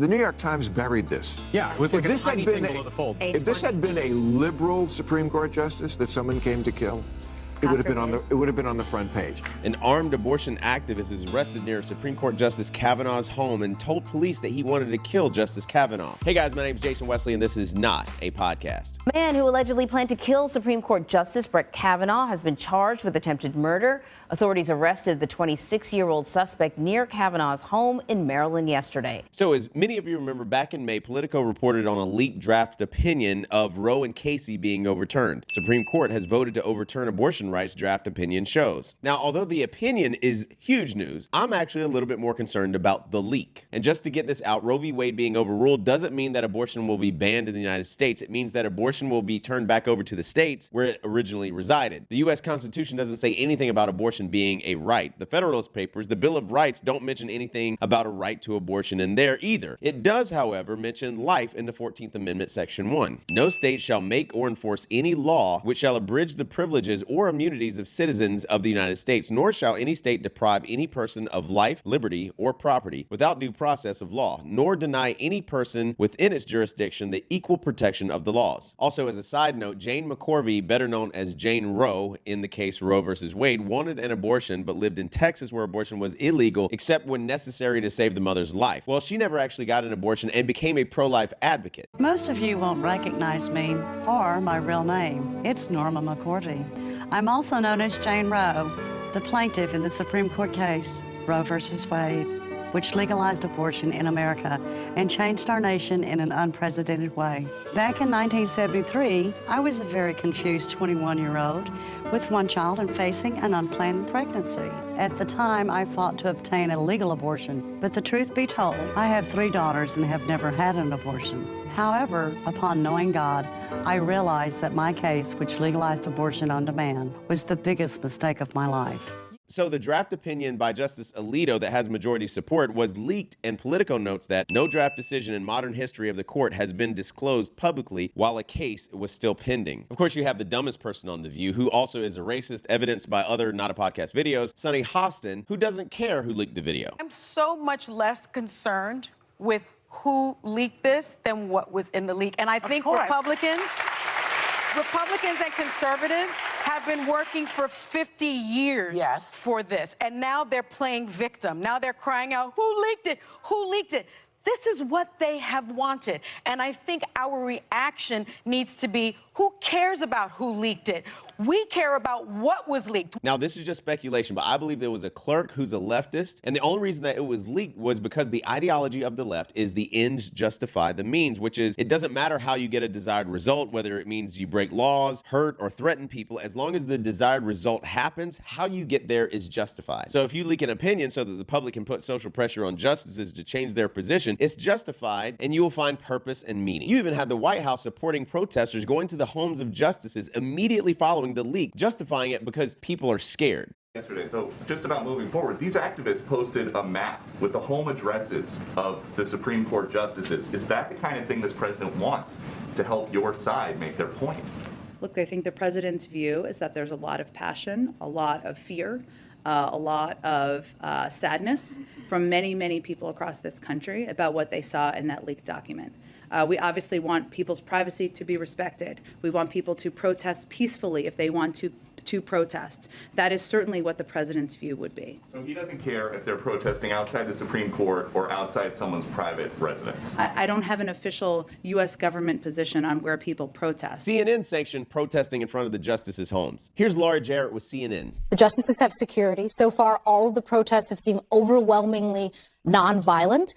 The New York Times buried this. Yeah, it was like a tiny thing below the fold. If this had been a liberal Supreme Court justice that someone came to kill, it would have been on the front page. An armed abortion activist is arrested near Supreme Court Justice Kavanaugh's home and told police that he wanted to kill Justice Kavanaugh. Hey guys, my name is Jason Wesley, and this is not a podcast. A man who allegedly planned to kill Supreme Court Justice Brett Kavanaugh has been charged with attempted murder. Authorities arrested the 26-year-old suspect near Kavanaugh's home in Maryland yesterday. So as many of you remember, back in May, Politico reported on a leaked draft opinion of Roe and Casey being overturned. Supreme Court has voted to overturn abortion rights, draft opinion shows. Now, although the opinion is huge news, I'm actually a little bit more concerned about the leak. And just to get this out, Roe v. Wade being overruled doesn't mean that abortion will be banned in the United States. It means that abortion will be turned back over to the states where it originally resided. The U.S. Constitution doesn't say anything about abortion being a right. The Federalist Papers, the Bill of Rights, don't mention anything about a right to abortion in there either. It does, however, mention life in the 14th Amendment, Section 1. No state shall make or enforce any law which shall abridge the privileges or immunities of citizens of the United States, nor shall any state deprive any person of life, liberty, or property without due process of law, nor deny any person within its jurisdiction the equal protection of the laws. Also, as a side note, Jane McCorvey, better known as Jane Roe in the case Roe versus Wade, wanted an abortion but lived in Texas where abortion was illegal except when necessary to save the mother's life. Well, she never actually got an abortion and became a pro-life advocate. Most of you won't recognize me or my real name. It's Norma McCorvey. I'm also known as Jane Roe, the plaintiff in the Supreme Court case, Roe versus Wade, which legalized abortion in America and changed our nation in an unprecedented way. Back in 1973, I was a very confused 21-year-old with one child and facing an unplanned pregnancy. At the time, I fought to obtain a legal abortion, but the truth be told, I have 3 daughters and have never had an abortion. However, upon knowing God, I realized that my case, which legalized abortion on demand, was the biggest mistake of my life. So the draft opinion by Justice Alito that has majority support was leaked, and Politico notes that no draft decision in modern history of the court has been disclosed publicly while a case was still pending. Of course, you have the dumbest person on The View, who also is a racist, evidenced by other Not a Podcast videos, Sunny Hostin, who doesn't care who leaked the video. I'm so much less concerned with who leaked this than what was in the leak. And I think Republicans and conservatives have been working for 50 years for this. And now they're playing victim. Now they're crying out, who leaked it? Who leaked it? This is what they have wanted. And I think our reaction needs to be, who cares about who leaked it? We care about what was leaked. Now, this is just speculation, but I believe there was a clerk who's a leftist, and the only reason that it was leaked was because the ideology of the left is the ends justify the means, which is it doesn't matter how you get a desired result, whether it means you break laws, hurt, or threaten people, as long as the desired result happens, how you get there is justified. So if you leak an opinion so that the public can put social pressure on justices to change their position, it's justified, and you will find purpose and meaning. You even had the White House supporting protesters going to the homes of justices immediately following the leak, justifying it because people are scared. Yesterday, so just about moving forward, these activists posted a map with the home addresses of the Supreme Court justices. Is that the kind of thing this president wants to help your side make their point? Look, I think the president's view is that there's a lot of passion, a lot of fear, a lot of sadness from many, many people across this country about what they saw in that leaked document. We obviously want people's privacy to be respected. We want people to protest peacefully if they want to protest. That is certainly what the president's view would be. So he doesn't care if they're protesting outside the Supreme Court or outside someone's private residence? I don't have an official U.S. government position on where people protest. CNN sanctioned protesting in front of the justices' homes. Here's Laura Jarrett with CNN. The justices have security. So far, all of the protests have seemed overwhelmingly nonviolent.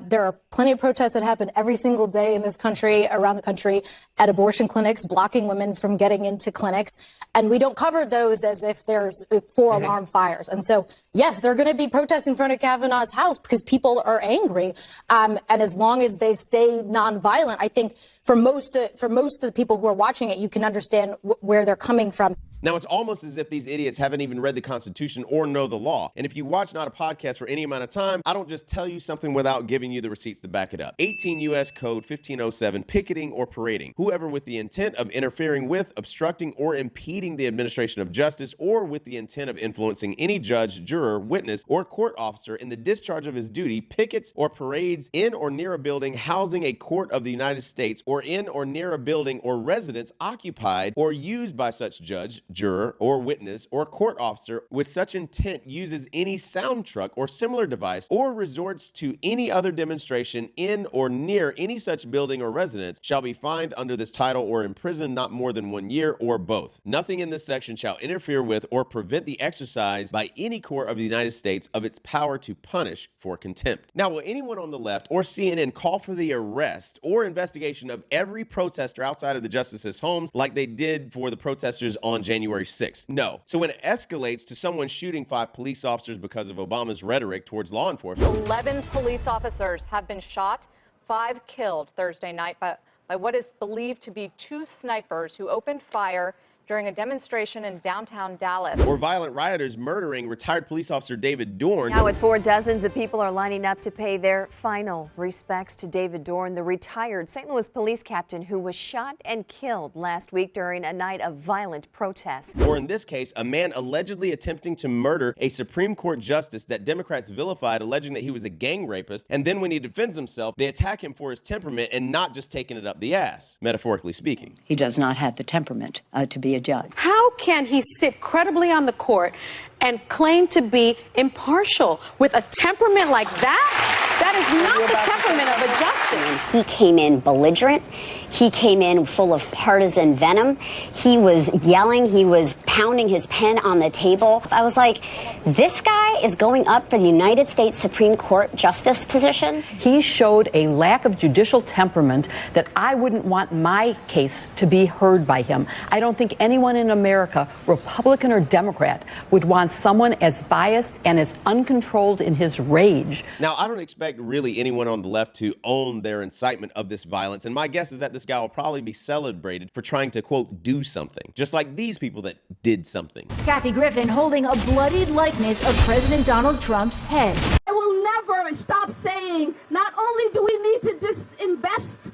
There are plenty of protests that happen every single day in this country, around the country, at abortion clinics, blocking women from getting into clinics. And we don't cover those as if there's 4 alarm fires. And so, yes, they're going to be protesting in front of Kavanaugh's house because people are angry. And as long as they stay nonviolent, I think for most of the people who are watching it, you can understand where they're coming from. Now, it's almost as if these idiots haven't even read the Constitution or know the law. And if you watch Not a Podcast for any amount of time, I don't just tell you something without giving you the receipts to back it up. 18 U.S. Code 1507, picketing or parading. Whoever with the intent of interfering with, obstructing, or impeding the administration of justice, or with the intent of influencing any judge, juror, witness, or court officer in the discharge of his duty, pickets or parades in or near a building housing a court of the United States, or in or near a building or residence occupied or used by such judge, juror, or witness, or court officer with such intent uses any sound truck or similar device, or resorts to any other demonstration in or near any such building or residence, shall be fined under this title or imprisoned not more than 1 year, or both. Nothing in this section shall interfere with or prevent the exercise by any court of the United States of its power to punish for contempt. Now, will anyone on the left or CNN call for the arrest or investigation of every protester outside of the justices' homes like they did for the protesters on January 6th? No. So when it escalates to someone shooting 5 police officers because of Obama's rhetoric towards law enforcement, 11 police officers have been shot, 5 killed Thursday night by what is believed to be 2 snipers who opened fire during a demonstration in downtown Dallas. Or violent rioters murdering retired police officer David Dorn. Now at 4, dozens of people are lining up to pay their final respects to David Dorn, the retired St. Louis police captain who was shot and killed last week during a night of violent protests. Or in this case, a man allegedly attempting to murder a Supreme Court justice that Democrats vilified, alleging that he was a gang rapist, and then when he defends himself, they attack him for his temperament and not just taking it up the ass, metaphorically speaking. He does not have the temperament to be a judge. How can he sit credibly on the court and claim to be impartial with a temperament like that? That is not the temperament of a justice. He came in belligerent. He came in full of partisan venom. He was yelling. He was pounding his pen on the table. I was like, this guy is going up for the United States Supreme Court justice position? He showed a lack of judicial temperament that I wouldn't want my case to be heard by him. I don't think anyone in America, Republican or Democrat, would want someone as biased and as uncontrolled in his rage. Now, I don't expect really anyone on the left to own their incitement of this violence, and my guess is that this guy will probably be celebrated for trying to, quote, do something, just like these people that did something. Kathy Griffin holding a bloodied likeness of President Donald Trump's head. I will never stop saying, not only do we need to disinvest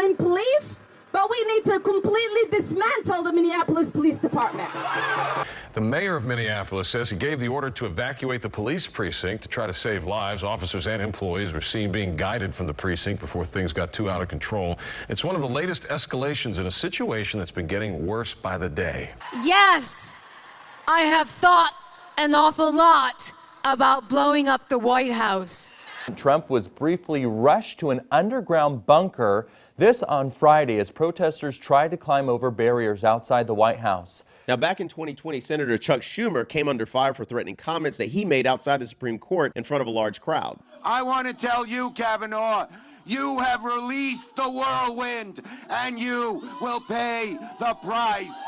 in police, but we need to completely dismantle the Minneapolis Police Department. The mayor of Minneapolis says he gave the order to evacuate the police precinct to try to save lives. Officers and employees were seen being guided from the precinct before things got too out of control. It's one of the latest escalations in a situation that's been getting worse by the day. Yes, I have thought an awful lot about blowing up the White House. Trump was briefly rushed to an underground bunker. This on Friday as protesters tried to climb over barriers outside the White House. Now, back in 2020, Senator Chuck Schumer came under fire for threatening comments that he made outside the Supreme Court in front of a large crowd. I want to tell you, Kavanaugh, you have released the whirlwind, and you will pay the price.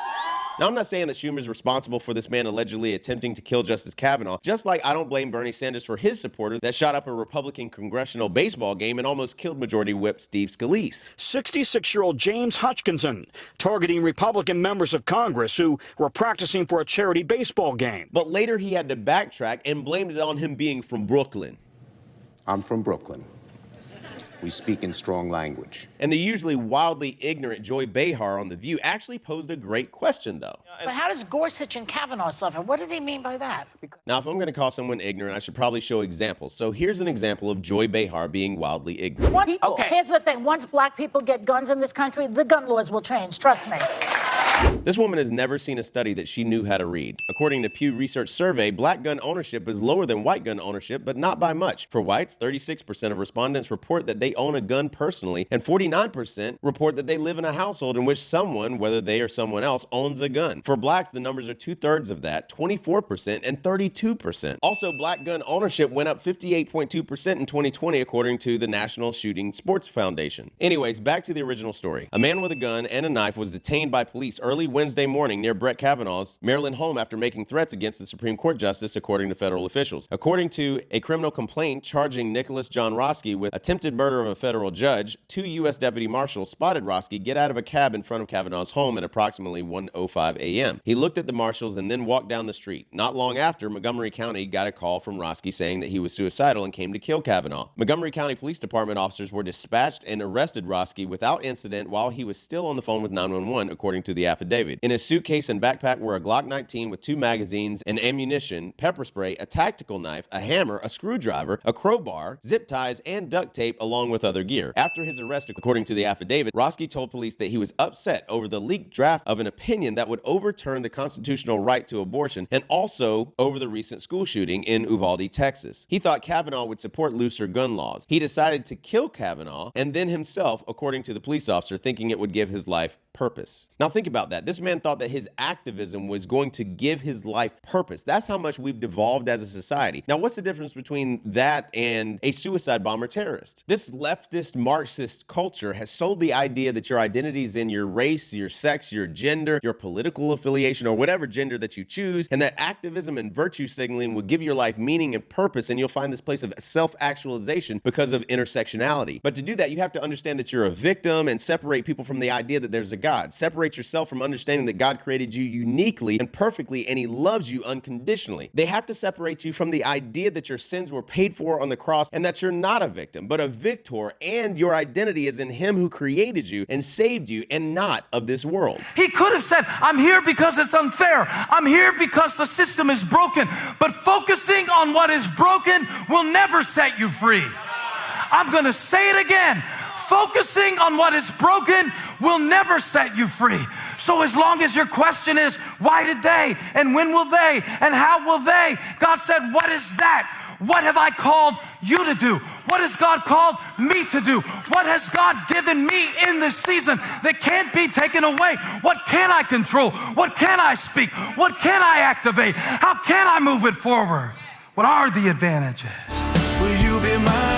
Now, I'm not saying that Schumer's responsible for this man allegedly attempting to kill Justice Kavanaugh, just like I don't blame Bernie Sanders for his supporter that shot up a Republican congressional baseball game and almost killed Majority Whip Steve Scalise. 66-year-old James Hutchinson targeting Republican members of Congress who were practicing for a charity baseball game. But later he had to backtrack and blamed it on him being from Brooklyn. I'm from Brooklyn. We speak in strong language. And the usually wildly ignorant Joy Behar on The View actually posed a great question, though. But how does Gorsuch and Kavanaugh suffer? What did he mean by that? Now, if I'm going to call someone ignorant, I should probably show examples. So here's an example of Joy Behar being wildly ignorant. Here's the thing. Once black people get guns in this country, the gun laws will change. Trust me. This woman has never seen a study that she knew how to read. According to Pew Research survey, black gun ownership is lower than white gun ownership, but not by much. For whites, 36% of respondents report that they own a gun personally, and 49% report that they live in a household in which someone, whether they or someone else, owns a gun. For blacks, the numbers are 2/3 of that, 24% and 32%. Also, black gun ownership went up 58.2% in 2020, according to the National Shooting Sports Foundation. Anyways, back to the original story. A man with a gun and a knife was detained by police early Wednesday morning near Brett Kavanaugh's Maryland home after making threats against the Supreme Court justice, according to federal officials. According to a criminal complaint charging Nicholas John Roski with attempted murder of a federal judge, 2 U.S. deputy marshals spotted Roski get out of a cab in front of Kavanaugh's home at approximately 1:05 a.m. He looked at the marshals and then walked down the street. Not long after, Montgomery County got a call from Roski saying that he was suicidal and came to kill Kavanaugh. Montgomery County Police Department officers were dispatched and arrested Roski without incident while he was still on the phone with 911, according to the affidavit. In his suitcase and backpack were a Glock 19 with 2 magazines and ammunition, pepper spray, a tactical knife, a hammer, a screwdriver, a crowbar, zip ties, and duct tape, along with other gear. After his arrest, according to the affidavit, Roski told police that he was upset over the leaked draft of an opinion that would overturn the constitutional right to abortion and also over the recent school shooting in Uvalde, Texas. He thought Kavanaugh would support looser gun laws. He decided to kill Kavanaugh and then himself, according to the police officer, thinking it would give his life purpose. Now think about that. This man thought that his activism was going to give his life purpose. That's how much we've devolved as a society. Now, what's the difference between that and a suicide bomber terrorist? This leftist Marxist culture has sold the idea that your identity is in your race, your sex, your gender, your political affiliation, or whatever gender that you choose, and that activism and virtue signaling will give your life meaning and purpose, and you'll find this place of self-actualization because of intersectionality. But to do that, you have to understand that you're a victim and separate people from the idea that there's a God. Separate yourself from understanding that God created you uniquely and perfectly, and he loves you unconditionally. They have to separate you from the idea that your sins were paid for on the cross and that you're not a victim, but a victor, and your identity is in him who created you and saved you and not of this world. He could have said, I'm here because it's unfair. I'm here because the system is broken. But focusing on what is broken will never set you free. I'm going to say it again. Focusing on what is broken will never set you free. So as long as your question is, why did they? And when will they? And how will they? God said, what is that? What have I called you to do? What has God called me to do? What has God given me in this season that can't be taken away? What can I control? What can I speak? What can I activate? How can I move it forward? What are the advantages? Will you be mine?